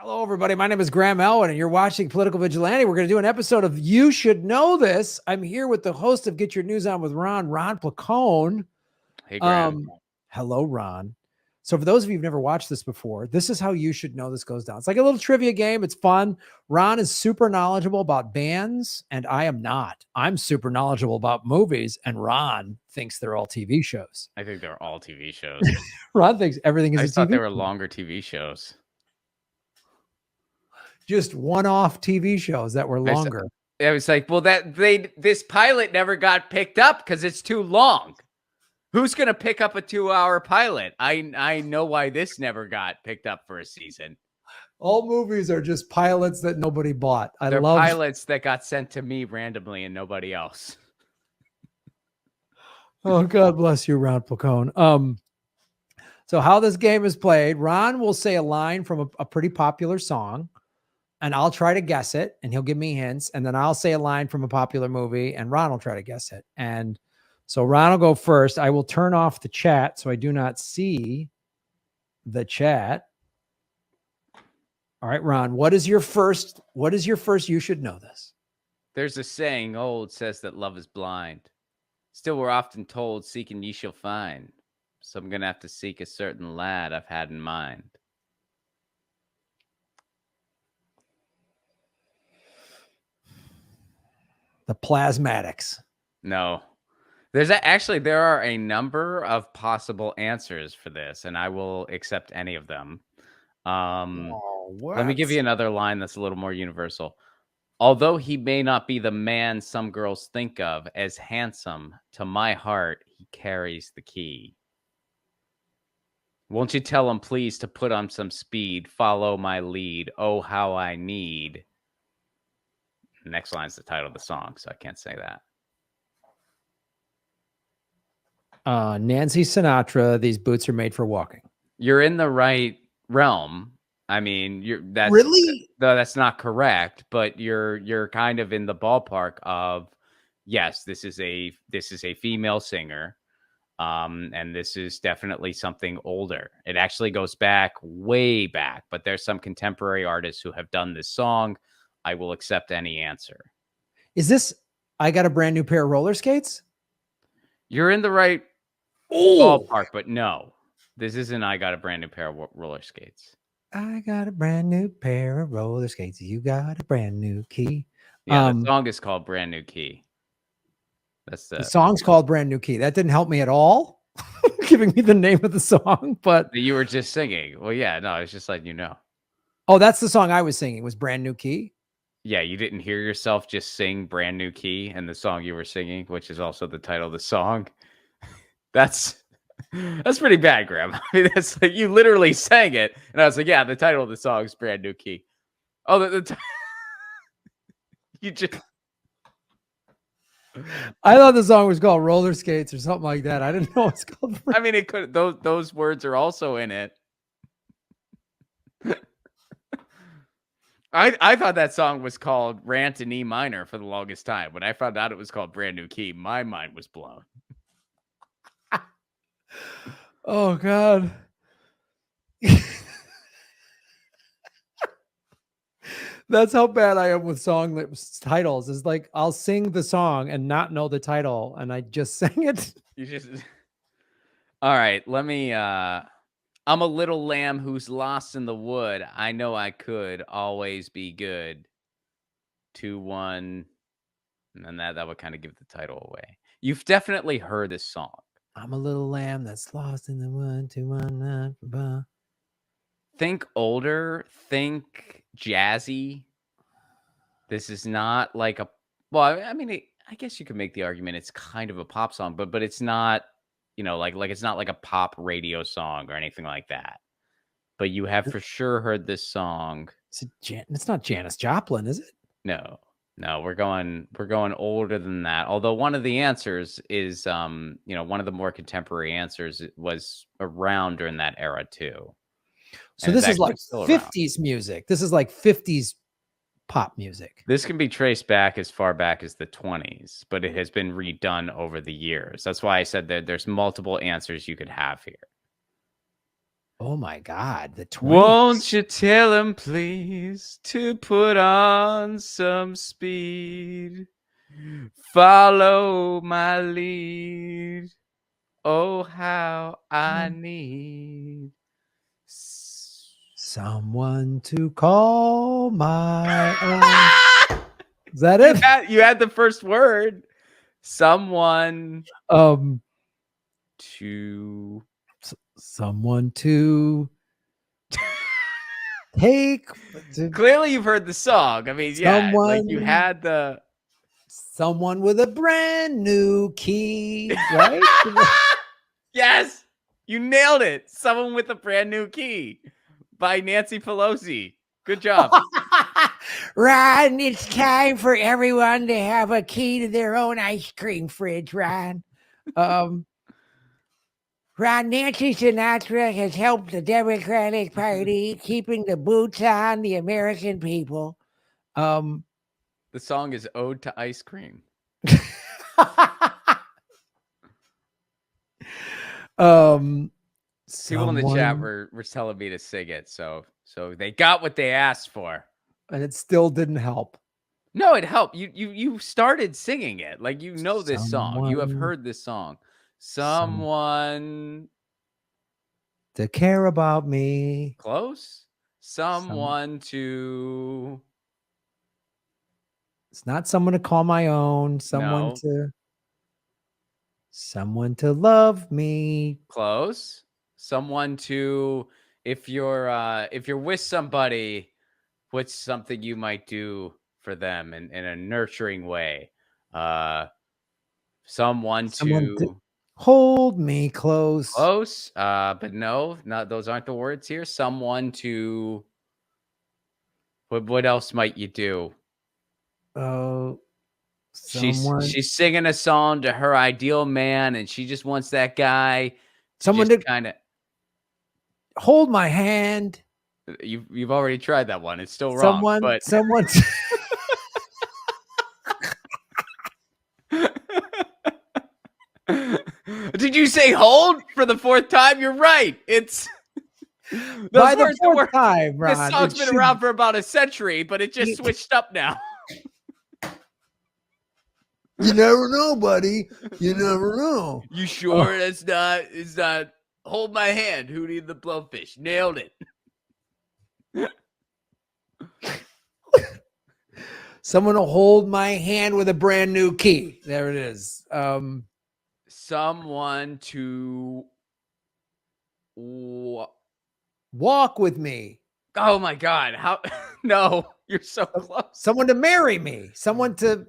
Hello, everybody. My name is Graham Elwood, and you're watching Political Vigilante. We're going to do an episode of You Should Know This. I'm here with the host of Get Your News On with Ron Placone. Hey, Graham. Hello, Ron. So for those of you who've never watched this before, this is how You Should Know This goes down. It's like a little trivia game. It's fun. Ron is super knowledgeable about bands, and I am not. I'm super knowledgeable about movies, and Ron thinks they're all TV shows. I think they're all TV shows. Ron thinks everything is I a thought TV they were longer TV shows. Just one-off TV shows that were longer. I was like, well, this pilot never got picked up because it's too long. Who's gonna pick up a 2-hour pilot? I know why this never got picked up for a season. All movies are just pilots that nobody bought. They're pilots that got sent to me randomly and nobody else. Oh, God bless you, Ron Placone. So how this game is played, Ron will say a line from a pretty popular song, and I'll try to guess it, and he'll give me hints, and then I'll say a line from a popular movie, and Ron will try to guess it. And so Ron will go first. I will turn off the chat so I do not see the chat. All right, Ron, what is your first You Should Know This? There's a saying old says that love is blind. Still, we're often told, seeking ye shall find. So I'm going to have to seek a certain lad I've had in mind. The Plasmatics. No. There are a number of possible answers for this, and I will accept any of them. Let me give you another line that's a little more universal. Although he may not be the man some girls think of as handsome, to my heart he carries the key. Won't you tell him, please, to put on some speed, follow my lead, oh, how I need. Next line's the title of the song, so I can't say that. Nancy Sinatra, These Boots Are Made for Walking. You're in the right realm. I mean, that's not correct, but you're kind of in the ballpark of, yes, this is a female singer. And this is definitely something older. It actually goes back, way back, but there's some contemporary artists who have done this song. I will accept any answer. Is this I Got a Brand New Pair of Roller Skates? You're in the right ballpark, but no. This isn't I Got a Brand New Pair of Roller Skates. I got a brand new pair of roller skates. You got a brand new key. Yeah, the song is called Brand New Key. The song's called Brand New Key. That didn't help me at all, giving me the name of the song. But you were just singing. Well, yeah, no, I was just letting you know. Oh, that's the song I was singing, was Brand New Key? Yeah, you didn't hear yourself just sing Brand New Key and the song you were singing, which is also the title of the song. That's pretty bad, Graham. I mean, that's like you literally sang it, and I was like, yeah, the title of the song is Brand New Key. Oh, you just... I thought the song was called Roller Skates or something like that. I didn't know it's called. I mean, it could. Those words are also in it. I thought that song was called Rant in E minor for the longest time. When I found out it was called Brand New Key, my mind was blown. Oh, God. That's how bad I am with song titles. Is like I'll sing the song and not know the title, and I just sang it. You just... All right, let me... I'm a little lamb who's lost in the wood. I know I could always be good. 2-1. And then that would kind of give the title away. You've definitely heard this song. I'm a little lamb that's lost in the wood. 2-1. Think older. Think jazzy. This is not like a... Well, I mean, I guess you could make the argument it's kind of a pop song, but it's not... You know, like it's not like a pop radio song or anything like that. But you have for sure heard this song. It's not Janis Joplin, is it? No, we're going older than that. Although one of the answers is, one of the more contemporary answers was around during that era too. So this is like 50s music. This is like 50s pop music. This can be traced back as far back as the 20s, but it has been redone over the years. That's why I said that there's multiple answers you could have here. Oh my God, the 20s. Won't you tell him, please, to put on some speed? Follow my lead. Oh, how I need someone to call my own. Is that it? You had the first word. Someone to someone to take. Clearly, you've heard the song. I mean, yeah, like you had the someone with a brand new key, right? Yes, you nailed it. Someone with a brand new key by Nancy Pelosi. Good job. Ron, it's time for everyone to have a key to their own ice cream fridge, Ron. Ron, Nancy Sinatra has helped the Democratic Party keeping the boots on the American people. The song is Ode to Ice Cream. People in the chat were telling me to sing it, so they got what they asked for, and it still didn't help. No, it helped. You started singing it, like you know this song. You have heard this song. Someone to care about me. Close. Someone to. It's not someone to call my own. Someone to love me. Close. Someone to. If you're with somebody, what's something you might do for them in a nurturing way? Someone to hold me close. Close. But no, not those aren't the words here. Someone to. What else might you do? She's singing a song to her ideal man, and she just wants that guy. Someone to kind of hold my hand. You've already tried that one. It's still wrong. Someone. Did you say hold for the fourth time? You're right. It's by the fourth time, Ron. This song's been around for about a century, but it just switched up now. You never know, buddy. You never know. You sure it's not hold my hand, Hootie the Blowfish? Nailed it. Someone will hold my hand with a brand new key. There it is. Someone to walk with me. Oh my God. How? No, you're so close. Someone to marry me. Someone to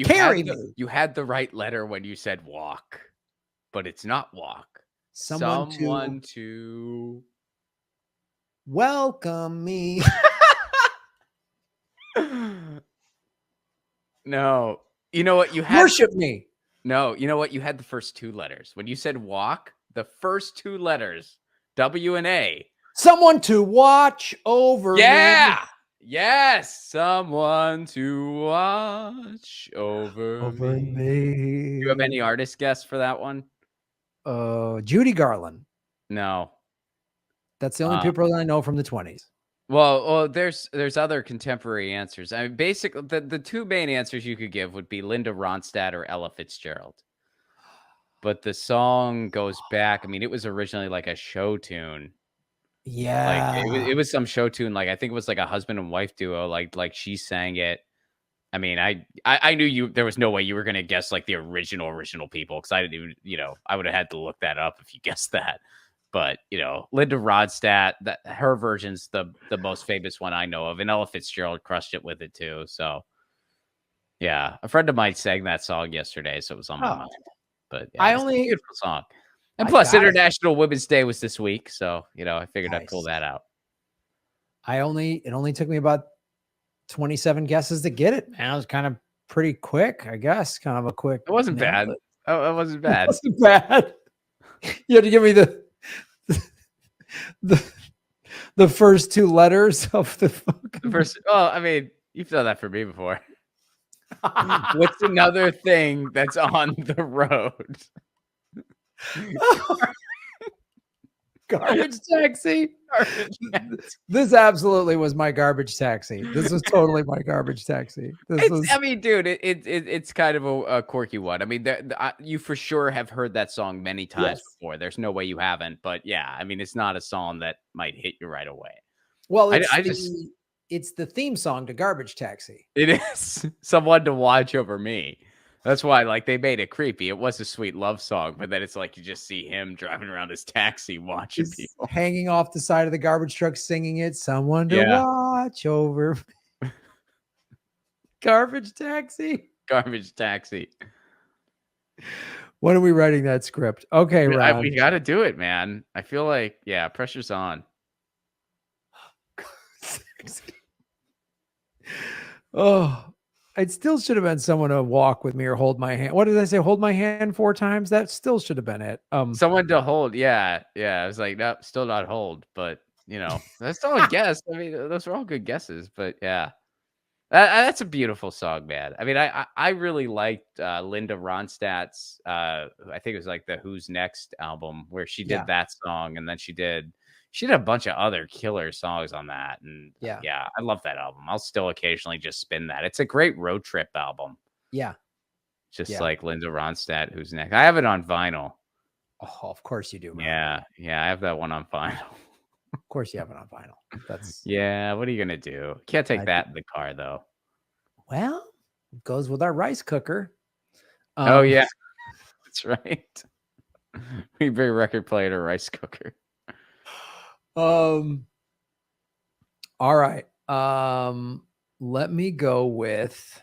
carry me. You had the right letter when you said walk, but it's not walk. Someone to welcome me. No. You know what? You had worship me. No, you know what? You had the first two letters. When you said walk, the first two letters, W and A. Someone to watch over me. Yes. Someone to watch over me. Do you have any artist guess for that one? Judy Garland. No. That's the only people I know from the 20s. Well, there's other contemporary answers. I mean, basically, the two main answers you could give would be Linda Ronstadt or Ella Fitzgerald. But the song goes back. I mean, it was originally like a show tune. Yeah, like it was some show tune. Like I think it was like a husband and wife duo. Like she sang it. I mean, I knew there was no way you were gonna guess like the original people, because I didn't even I would have had to look that up if you guessed that. But Linda Ronstadt, her version's the most famous one I know of, and Ella Fitzgerald crushed it with it too. So yeah, a friend of mine sang that song yesterday, so it was on my mind. But yeah, it's a beautiful song. And plus, International Women's Day was this week, so I figured I'd pull that out. It only took me about 27 guesses to get it. Man, it was kind of pretty quick, I guess. Kind of a quick. It wasn't bad. Oh, it wasn't bad. It wasn't bad. You had to give me the first two letters of the fucking first. Well, I mean, you've done that for me before. What's another thing that's on the road? Garbage taxi. This absolutely was my garbage taxi. This was totally my garbage taxi. I mean, dude, it's kind of a quirky one. I mean, you for sure have heard that song many times before. There's no way you haven't. But yeah, I mean, it's not a song that might hit you right away. Well, it's the theme song to Garbage Taxi. It is Someone to Watch Over Me. That's why, like, they made it creepy. It was a sweet love song, but then it's like you just see him driving around his taxi watching people. Hanging off the side of the garbage truck singing it. Someone to watch over me. Garbage Taxi. Garbage Taxi. When are we writing that script? Okay, Ron. We got to do it, man. I feel like, pressure's on. Oh, it still should have been someone to walk with me or hold my hand. What did I say? Hold my hand 4 times? That still should have been it. Someone to hold. Yeah. I was like, no, still not hold, but that's still a guess. I mean, those are all good guesses, but yeah. That's a beautiful song, man. I mean, I really liked Linda Ronstadt's, I think it was like the Who's Next album where she did that song, and then she did a bunch of other killer songs on that. And I love that album. I'll still occasionally just spin that. It's a great road trip album. Yeah. Just like Linda Ronstadt, Who's Next. I have it on vinyl. Oh, of course you do, man. Yeah, I have that one on vinyl. Of course you have it on vinyl. That's what are you gonna do? Can't take that in the car though. Well, it goes with our rice cooker. Oh yeah, that's right. We bring record player to rice cooker. All right. Let me go with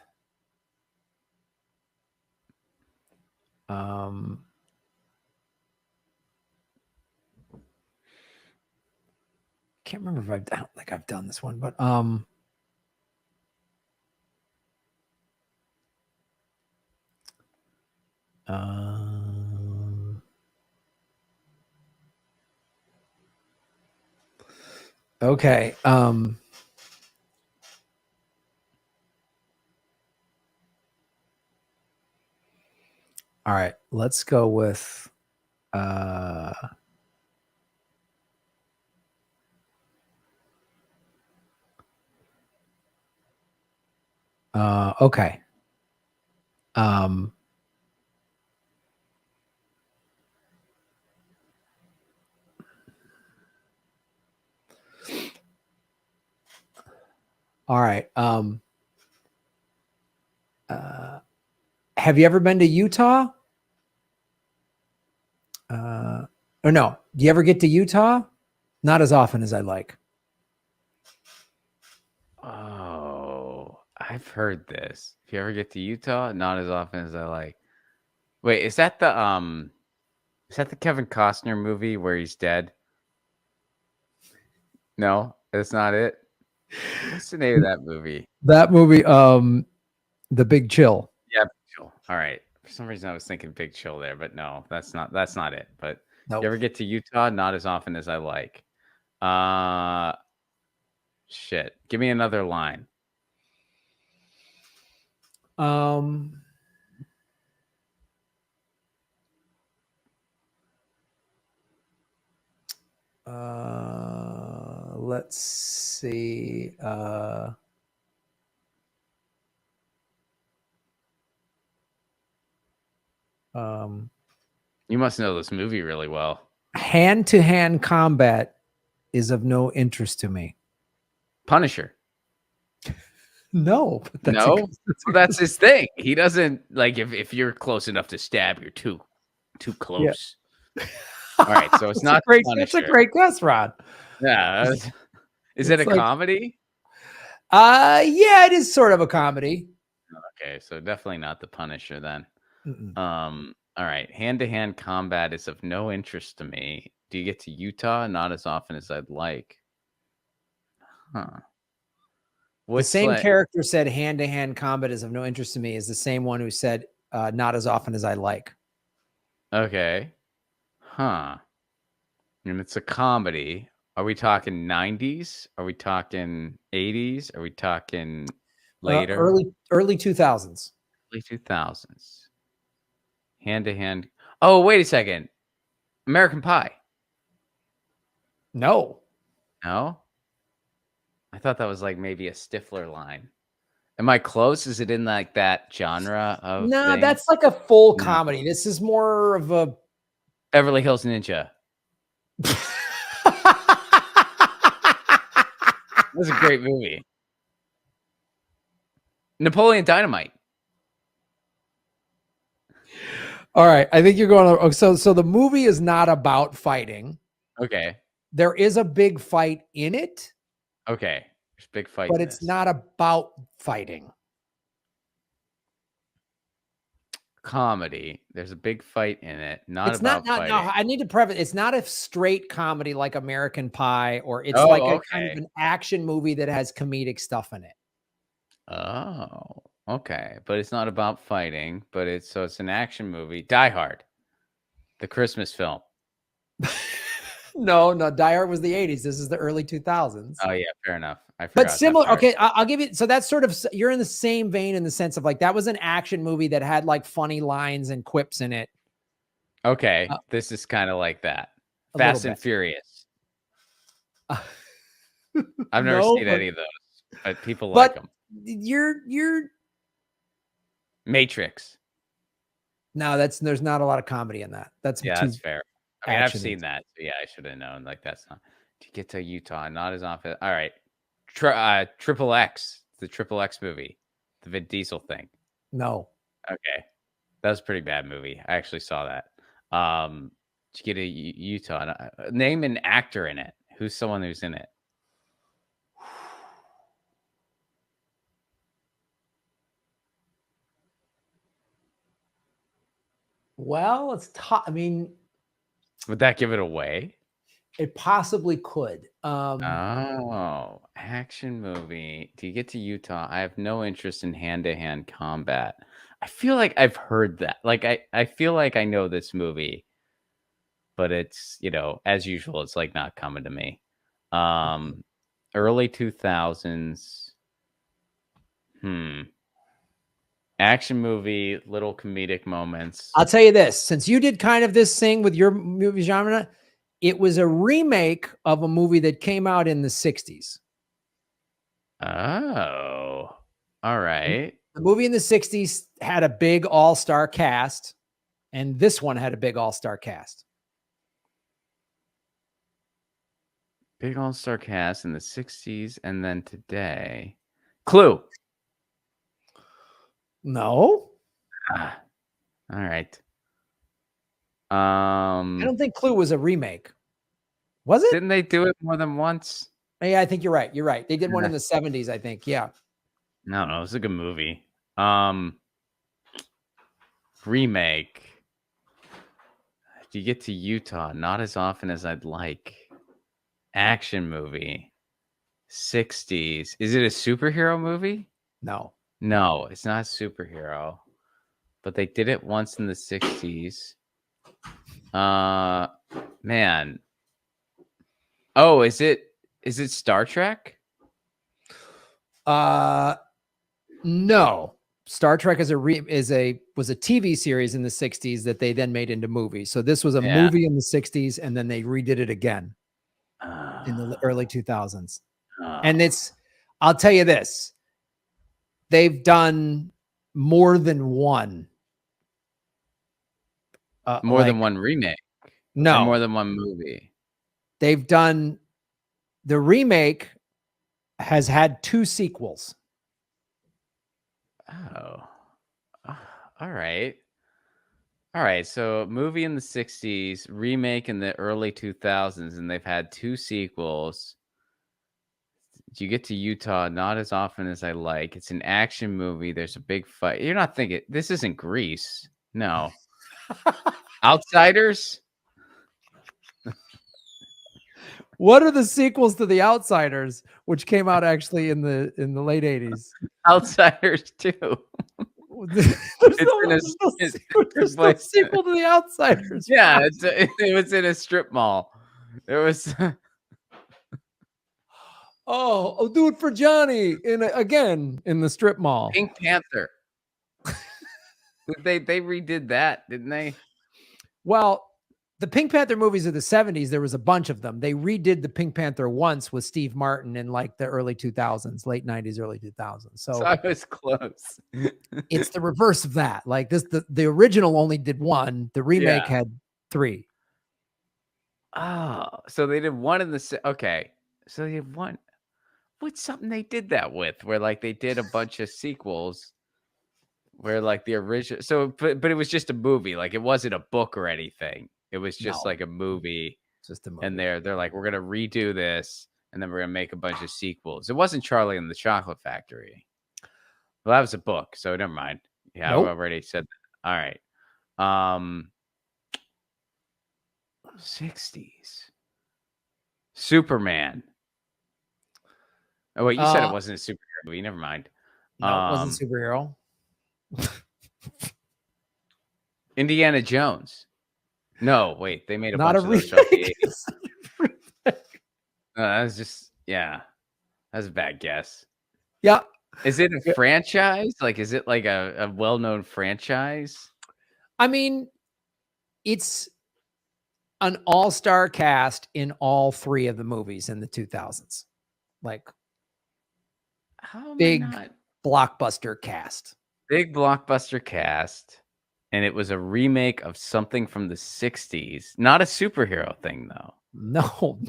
can't remember if I don't think I've done this one, but okay. All right, let's go with okay. All right. Have you ever been to Utah? Or no? Do you ever get to Utah? Not as often as I like. Oh, I've heard this. If you ever get to Utah, not as often as I like. Wait, is that the Kevin Costner movie where he's dead? No, that's not it. What's the name of that movie? That movie, The Big Chill. Yeah, Big Chill. All right. For some reason, I was thinking Big Chill there, but no, that's not it. But You ever get to Utah? Not as often as I like. Shit. Give me another line. Let's see. You must know this movie really well. Hand-to-hand combat is of no interest to me. Punisher. No, that's his thing. He doesn't like if you're close enough to stab, you're too close. Yeah. All right, so it's not great. It's a great guess, Rod. Yeah, is it a comedy? Yeah, it is sort of a comedy. Okay, so definitely not The Punisher then. All right, hand-to-hand combat is of no interest to me. Do you get to Utah? Not as often as I'd like. Huh. The same character said hand-to-hand combat is of no interest to me is the same one who said not as often as I like. Okay. Huh. And it's a comedy. Are we talking 90s? Are we talking 80s? Are we talking later? Early 2000s. Early 2000s. Hand-to-hand. Oh, wait a second. American Pie. No. No? I thought that was like maybe a Stifler line. Am I close? Is it in like that genre of No, thing? that's like a full No. comedy. This is more of a Beverly Hills Ninja. That was a great movie. Napoleon Dynamite. All right, I think you're going. So the movie is not about fighting. Okay. There is a big fight in it. Okay. There's a big fight But in it's this. not about fighting. Comedy. There's a big fight in it. Not It's about not. No, fighting. I need to preface. It's not a straight comedy like American Pie, or it's Oh, like a kind of okay. an action movie that has comedic stuff in it. Oh, okay. But it's not about fighting, but it's an action movie. Die Hard. The Christmas film. No, Die Hard was the 80s. This is the early 2000s. Oh yeah, fair enough. I forgot. But similar. That part. Okay, I'll give you. So that's sort of, you're in the same vein in the sense of like that was an action movie that had like funny lines and quips in it. Okay, this is kind of like that. Fast and Furious. I've never seen any of those, but people like them. You're Matrix. No, there's not a lot of comedy in that. That's fair. I mean, I've seen that. So yeah, I should have known. Like that's not to get to Utah, not as often. All right, Triple X, the Triple X movie, the Vin Diesel thing. No. Okay, that was a pretty bad movie. I actually saw that. To get to Utah, name an actor in it. Who's someone who's in it? Well, it's tough. I mean, would that give it away? It possibly could. Oh, action movie. Do you get to Utah? I have no interest in hand-to-hand combat. I feel like I've heard that. Like I feel like I know this movie, but it's, as usual, it's like not coming to me. Early 2000s. Action movie, little comedic moments. I'll tell you this, since you did kind of this thing with your movie genre, it was a remake of a movie that came out in the 60s. Oh, all right. The movie in the 60s had a big all-star cast, and this one had a big all-star cast. Big all-star cast in the 60s and then today. Clue. No. All right. I don't think Clue was a remake. Was it? Didn't they do it more than once? Yeah, I think you're right. You're right. They did one in the 70s, I think. Yeah. No, it's a good movie. Remake. Do you get to Utah? Not as often as I'd like. Action movie. 60s. Is it a superhero movie? No. No, it's not a superhero. But they did it once in the 60s. Man. Oh, is it Star Trek? No. Star Trek was a TV series in the 60s that they then made into movies. So this was a movie in the 60s, and then they redid it again in the early 2000s. And I'll tell you this, they've done more than one. More than one remake? No. Or more than one movie? They've done, the remake has had 2 sequels. Oh. All right. All right. So movie in the 60s, remake in the early 2000s, and they've had 2 sequels. You get to Utah not as often as I like. It's an action movie. There's a big fight. You're not thinking, this isn't Grease. No. Outsiders? What are the sequels to The Outsiders, which came out actually in the late 80s? Outsiders 2. There's no sequel to The Outsiders. Yeah, it was in a strip mall. It was. I'll do it for Johnny again in the strip mall. Pink Panther. They redid that, didn't they? Well, The Pink Panther movies of the 70s, there was a bunch of them. They redid the Pink Panther once with Steve Martin in like the early 2000s, late 90s, early 2000s. So I was close. it's the reverse of that. Like the original only did one. The remake had 3. Oh, so they did one in the okay. So they had one. What's something they did that with? Where like they did a bunch of sequels. Where like the original. So, but it was just a movie. Like it wasn't a book or anything. It was just like a movie. Just a movie. And they're like, we're gonna redo this, and then we're gonna make a bunch of sequels. It wasn't Charlie and the Chocolate Factory. Well, that was a book, so never mind. Yeah, nope. I already said that. All right. 60s. Superman. Oh wait, you said it wasn't a superhero movie. Never mind. No, it wasn't a superhero. Indiana Jones. No, wait, they made a Not bunch a of those shows in the 80s. That was just that's a bad guess. Yeah. Is it a franchise? Like, is it like a well-known franchise? I mean, it's an all-star cast in all 3 of the movies in the 2000s. Like, big blockbuster cast. Big blockbuster cast. And it was a remake of something from the 60s. Not a superhero thing, though. No.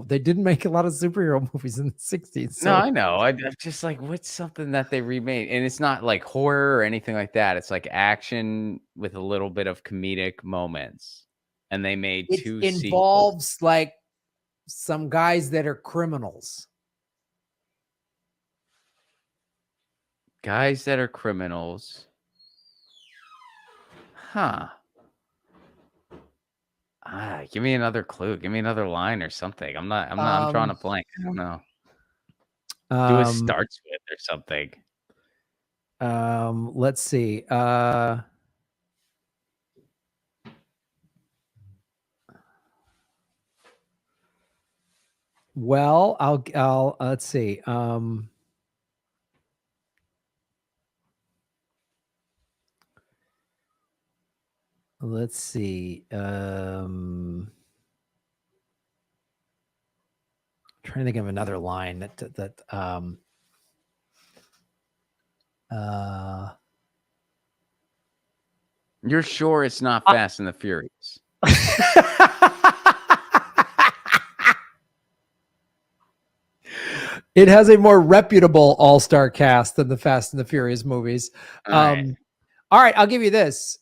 They didn't make a lot of superhero movies in the 60s. So. No, I know. I'm just like, what's something that they remade? And it's not like horror or anything like that. It's like action with a little bit of comedic moments. And they made 2 sequels. It involves like some guys that are criminals. Guys that are criminals. Huh. Give me another clue. Give me another line or something. I'm drawing a blank. I don't know. Do it starts with or something. Let's see. Well, I'll let's see. Let's see. Trying to think of another line that you're sure it's not Fast and the Furious? It has a more reputable all-star cast than the Fast and the Furious movies. All right, I'll give you this.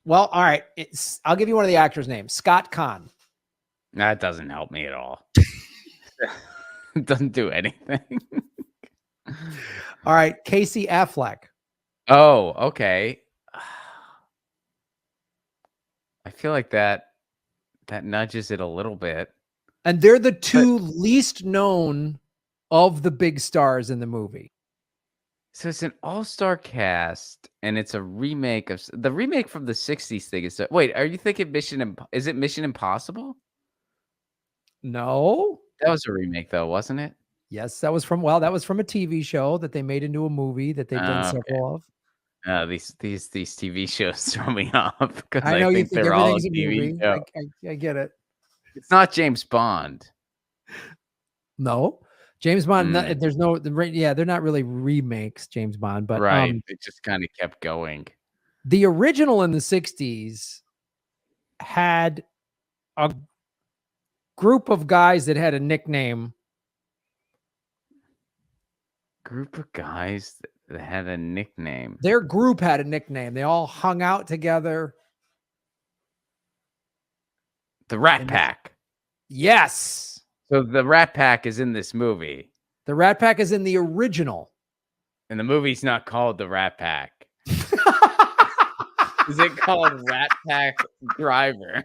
Well, all right. I'll give you one of the actors' names. Scott Conn. That doesn't help me at all. It doesn't do anything. All right. Casey Affleck. Oh, okay. I feel like that nudges it a little bit. And they're the 2 least known of the big stars in the movie. So it's an all-star cast, and it's a remake of the remake from the 60s thing. Wait, are you thinking is it Mission Impossible? No. That was a remake, though, wasn't it? Yes, that was from a TV show that they made into a movie that they've done several of. These TV shows throw me off because I know you think they're all a TV show. I get it. It's not James Bond. No. James Bond, there's no, they're not really remakes, James Bond, but it just kind of kept going. The original in the 60s had a group of guys that had a nickname. Group of guys that had a nickname. Their group had a nickname. They all hung out together. The Rat Pack. Yes. So the Rat Pack is in this movie. The Rat Pack is in the original. And the movie's not called The Rat Pack. Is it called Rat Pack Driver?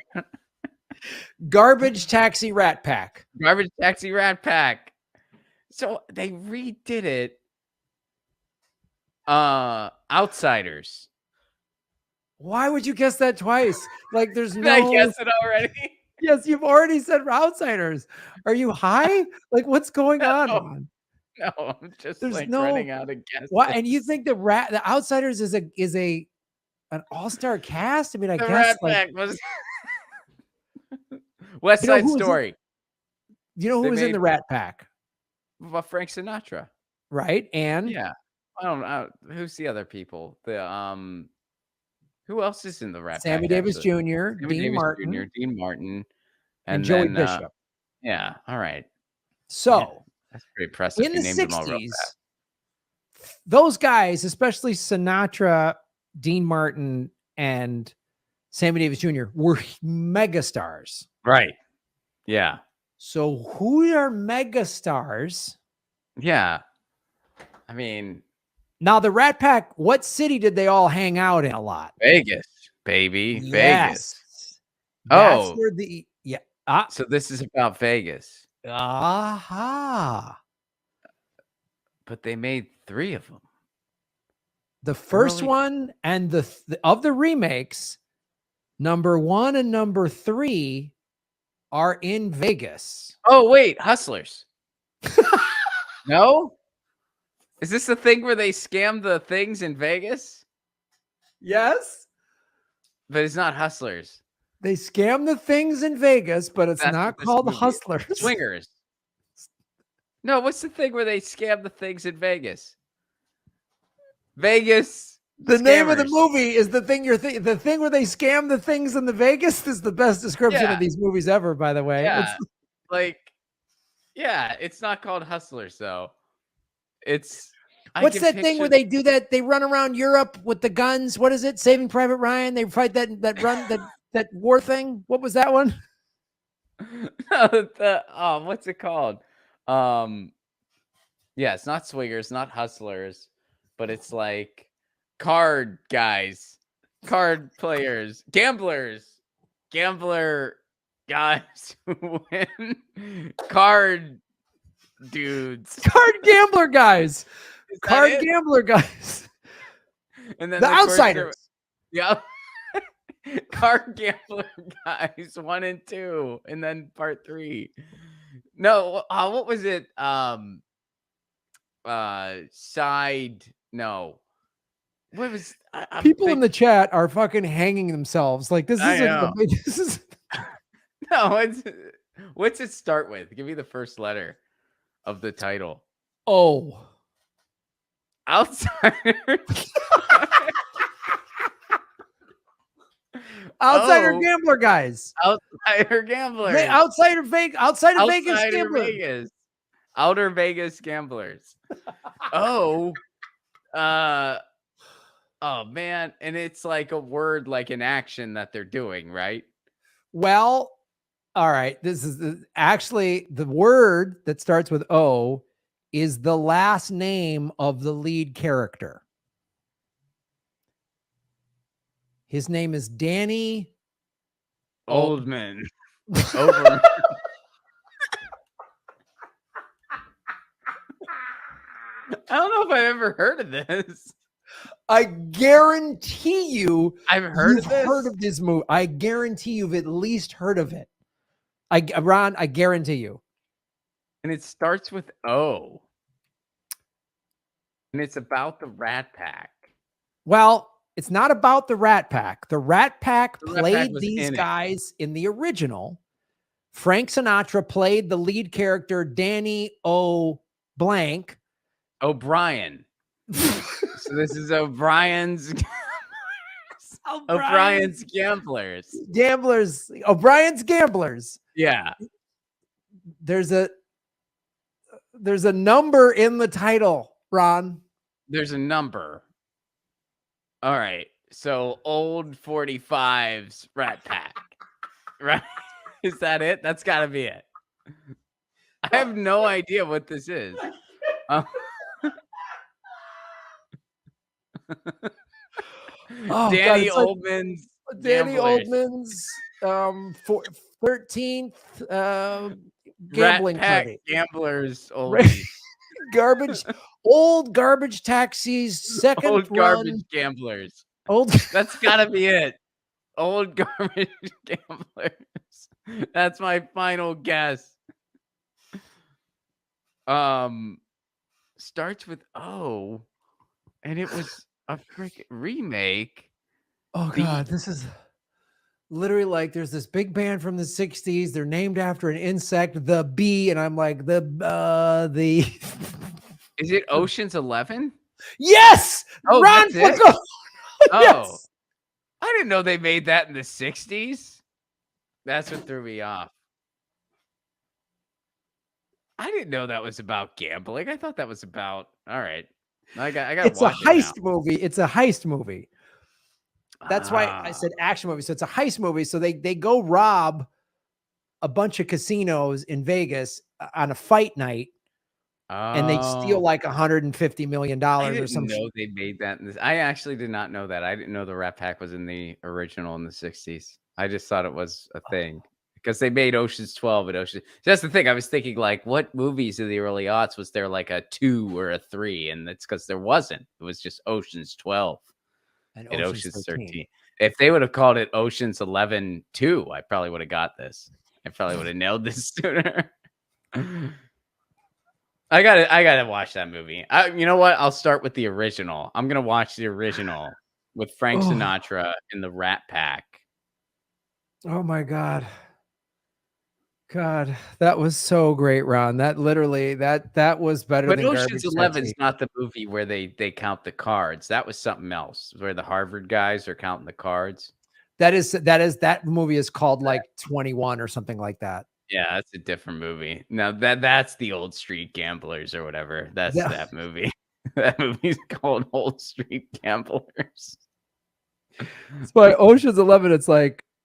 Garbage Taxi Rat Pack. Garbage Taxi Rat Pack. So they redid it. Outsiders. Why would you guess that twice? Like there's no... I guessed it already. Yes, you've already said Outsiders. Are you high? Like, what's going on? No, I'm just There's like no running out of guesses. what, and you think the Outsiders is an all-star cast? I mean, I The guess Rat like Pack was West you know Side who was in, Story. you know who They was in made the Rat Pack, Frank Sinatra. right? And Yeah. I don't know. Who's the other people? Who else is in the Rat Sammy Pack, Davis actually? Jr., Sammy Dean Davis Jr., Martin, Dean Martin, and and Joey then, Bishop. yeah, all right. Yeah, So that's pretty impressive. in You the named them all real 60s, fast. those guys, especially Sinatra, Dean Martin, and Sammy Davis Jr., were megastars. Right. Yeah. So who are megastars? Yeah. I mean, Now the Rat Pack, what city did they all hang out in a lot? Vegas, baby. Vegas. Yes. That's Oh, where the so this is about Vegas, aha. but they made 3 of them. The first Early. one and of the remakes, number 1 and number 3 are in Vegas. Oh, wait, Hustlers. No? Is this the thing where they scam the things in Vegas? Yes. But it's not Hustlers. They scam the things in Vegas, but it's That's not what this called movie is. Hustlers. Swingers. No, what's the thing where they scam the things in Vegas? Vegas. The name of the scammers. movie is the thing the thing where they scam the things in the Vegas is the best description of these movies ever, by the way. Yeah. It's not called Hustlers though. What's that thing where they do that? They run around Europe with the guns. What is it? Saving Private Ryan. They fight that war thing. What was that one? What's it called? It's not Swingers, not Hustlers, but it's like card guys, card players, gambler guys who win, card dudes, Card gambler guys, card gambler guys, and then the Outsiders. Yeah. Card gambler guys 1 and 2, and then part 3. No, what was it? No. What was People in the chat are fucking hanging themselves. Like this I isn't. know. This is No. What's it start with? Give me the first letter of the title. Oh, Outsider. Outsider gambler guys. Outsider gamblers. Outside of Vegas gambler. Vegas. Outer Vegas gamblers. Oh man, and it's like a word, like an action that they're doing, right? Well, all right. This is actually the word that starts with O is the last name of the lead character. His name is Danny Oldman. Over. I don't know if I've ever heard of this. I guarantee you I've heard of this. Heard of this movie. I guarantee you've at least heard of it. Ron, I guarantee you. And it starts with O. And it's about the Rat Pack. Well, it's not about the Rat Pack. The Rat Pack played these in guys in the original. Frank Sinatra played the lead character, Danny O'Blank. O'Brien. So this is O'Brien's Gamblers. O'Brien's Gamblers. Yeah. There's a number in the title, Ron. There's a number. All right. So old 45's Rat Pack. Right? Is that it? That's got to be it. I have no idea what this is. Danny Oldman's 13th gambling party. Gamblers old garbage taxis, second old run. Garbage gamblers. That's gotta be it. Old garbage gamblers. That's my final guess. starts with O, and it was a freaking remake. Oh God, this is literally like there's this big band from the 60s. They're named after an insect, the bee, and I'm like the Is it Ocean's 11? Yes! Oh, Ron that's it? Falcone! Oh, Yes! I didn't know they made that in the 60s. That's what threw me off. I didn't know that was about gambling. I thought that was about all right. I got to It's a watch it now. heist movie. It's a heist movie. That's why I Ah. said action movie. So it's a heist movie. So they go rob a bunch of casinos in Vegas on a fight night, and they steal Oh, like $150 million I or didn't some know they made that in this. I actually did not know that. I didn't know the Rat Pack was in the original in the 60s. I just thought it was a thing because they made Ocean's 12 and Ocean. That's the thing. I was thinking, like, what movies of the early aughts was there like a 2 or a 3? And that's because there wasn't. It was just Ocean's 12 and and Ocean's Ocean's 13. 13. If they would have called it Ocean's 11 2, I probably would have got this. I probably would have nailed this sooner. I gotta watch that movie. You know what? I'll start with the original. I'm gonna watch the original with Frank Oh, Sinatra and the Rat Pack. oh my God. God, that was so great, Ron. That literally that was better But than Ocean's Garbage 11 is Taxi. not the movie where they count the cards. That was something else, where the Harvard guys are counting the cards. That movie is called like 21 or something like that. Yeah, that's a different movie. No, that's the Old Street Gamblers or whatever. That's Yeah. that movie. That movie's called Old Street Gamblers. But Ocean's 11,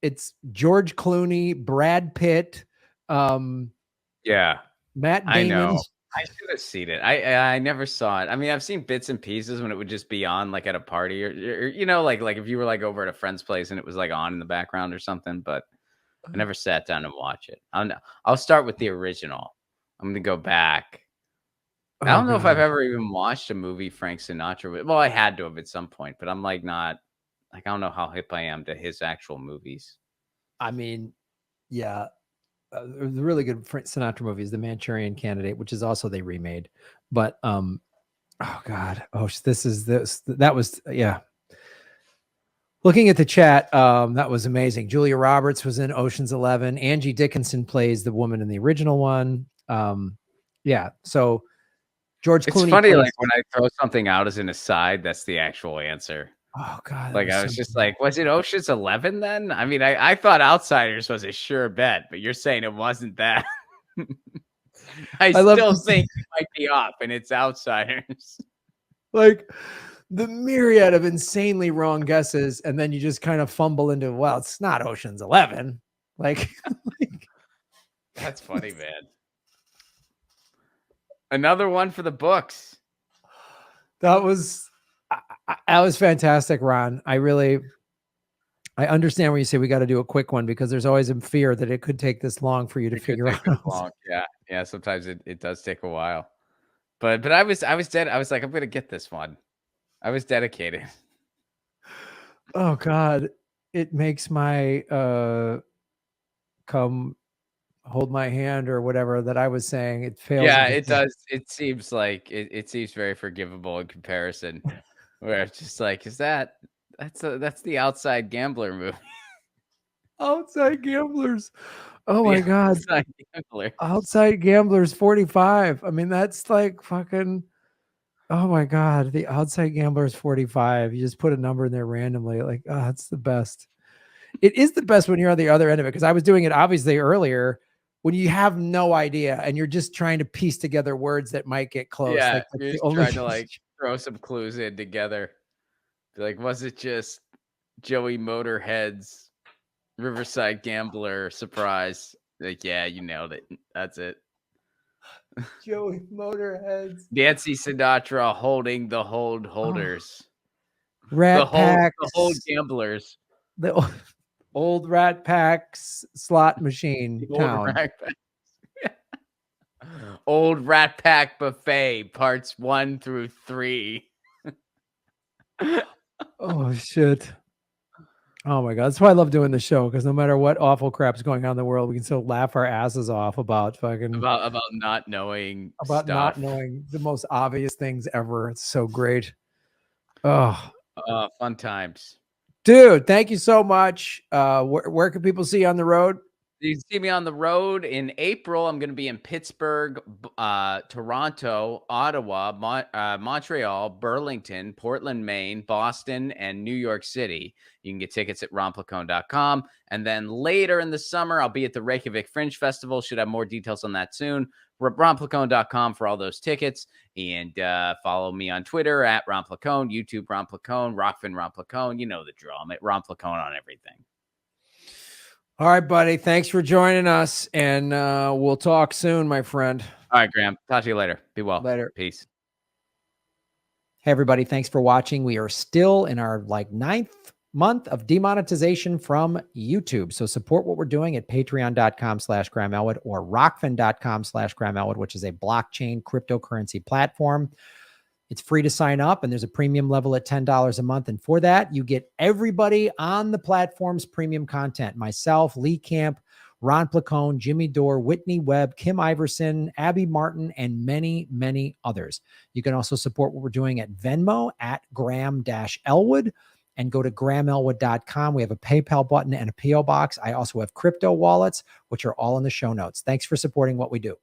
it's George Clooney, Brad Pitt, Yeah, Matt I Damon. know. I should have seen it. I never saw it. I mean, I've seen bits and pieces when it would just be on, like at a party, or you know, like if you were like over at a friend's place and it was like on in the background or something. But I never sat down and watch it. I'll start with the original. I'm gonna go back. I Oh don't know if I've God. ever even watched a movie Frank Sinatra with. Well, I had to have at some point, but I'm like not like I don't know how hip I am to his actual movies. I mean, yeah. The really good Frank Sinatra movie is The Manchurian Candidate, which is also they remade. But oh God. Oh, that was yeah. Looking at the chat, that was amazing. Julia Roberts was in Ocean's 11. Angie Dickinson plays the woman in the original one. Yeah. So George It's Clooney funny, plays. like when I throw something out as an aside, that's the actual answer. Oh God. Like I was just like, was it Ocean's 11 then? I mean, I thought Outsiders was a sure bet, but you're saying it wasn't that. I still think you might be off, and it's Outsiders. Like the myriad of insanely wrong guesses, and then you just kind of fumble into, well, it's not Ocean's 11. Like That's funny, man. Another one for the books. That was fantastic, Ron. I understand when you say we got to do a quick one because there's always a fear that it could take this long for you to figure out. Yeah. Sometimes it does take a while, but I was dead. I was like, I'm gonna get this one. I was dedicated. Oh God, it makes my come hold my hand or whatever that I was saying. It fails. Yeah, it does. It seems like it seems very forgivable in comparison. Where it's just like, that's the Outside Gambler movie. Outside Gamblers. Oh my God. Outside Gamblers. Outside Gamblers 45. I mean, that's like fucking, oh my God. The Outside Gamblers 45. You just put a number in there randomly. Like, oh, that's the best. It is the best when you're on the other end of it. Because I was doing it obviously earlier when you have no idea and you're just trying to piece together words that might get close. Yeah, like you're just trying to like throw some clues in together. Be like, was it just Joey Motorhead's Riverside Gambler surprise? Like, yeah, you nailed it. That's it. Joey Motorheads. Nancy Sinatra holding the holders. Rat Pack. The hold gamblers. The old Rat Pack's slot machine town. Old Rat Pack buffet parts 1 through 3. Oh shit. Oh my God. That's why I love doing the show, because no matter what awful crap's going on in the world, we can still laugh our asses off about not knowing not stuff. knowing the most obvious things ever. It's so great. Oh, fun times. dude, thank you so much. Where can people see you on the road? You can see me on the road in April. I'm going to be in Pittsburgh, Toronto, Ottawa, Montreal, Burlington, Portland, Maine, Boston, and New York City. You can get tickets at romplacone.com. And then later in the summer, I'll be at the Reykjavik Fringe Festival. Should have more details on that soon. Romplacone.com for all those tickets. And follow me on Twitter at Romplacone, YouTube Romplacone, Rockfin Romplacone. You know the drill. I'm at Romplacone on everything. All right, buddy. Thanks for joining us, and we'll talk soon, my friend. All right, Graham. Talk to you later. Be well. Later. Peace. Hey, everybody. Thanks for watching. We are still in our 9th month of demonetization from YouTube. So support what we're doing at patreon.com/Graham Elwood or rockfin.com/Graham Elwood, which is a blockchain cryptocurrency platform. It's free to sign up, and there's a premium level at $10 a month. And for that, you get everybody on the platform's premium content. Myself, Lee Camp, Ron Placone, Jimmy Dore, Whitney Webb, Kim Iverson, Abby Martin, and many, many others. You can also support what we're doing at Venmo at Graham-Elwood, and go to GrahamElwood.com. We have a PayPal button and a PO box. I also have crypto wallets, which are all in the show notes. Thanks for supporting what we do.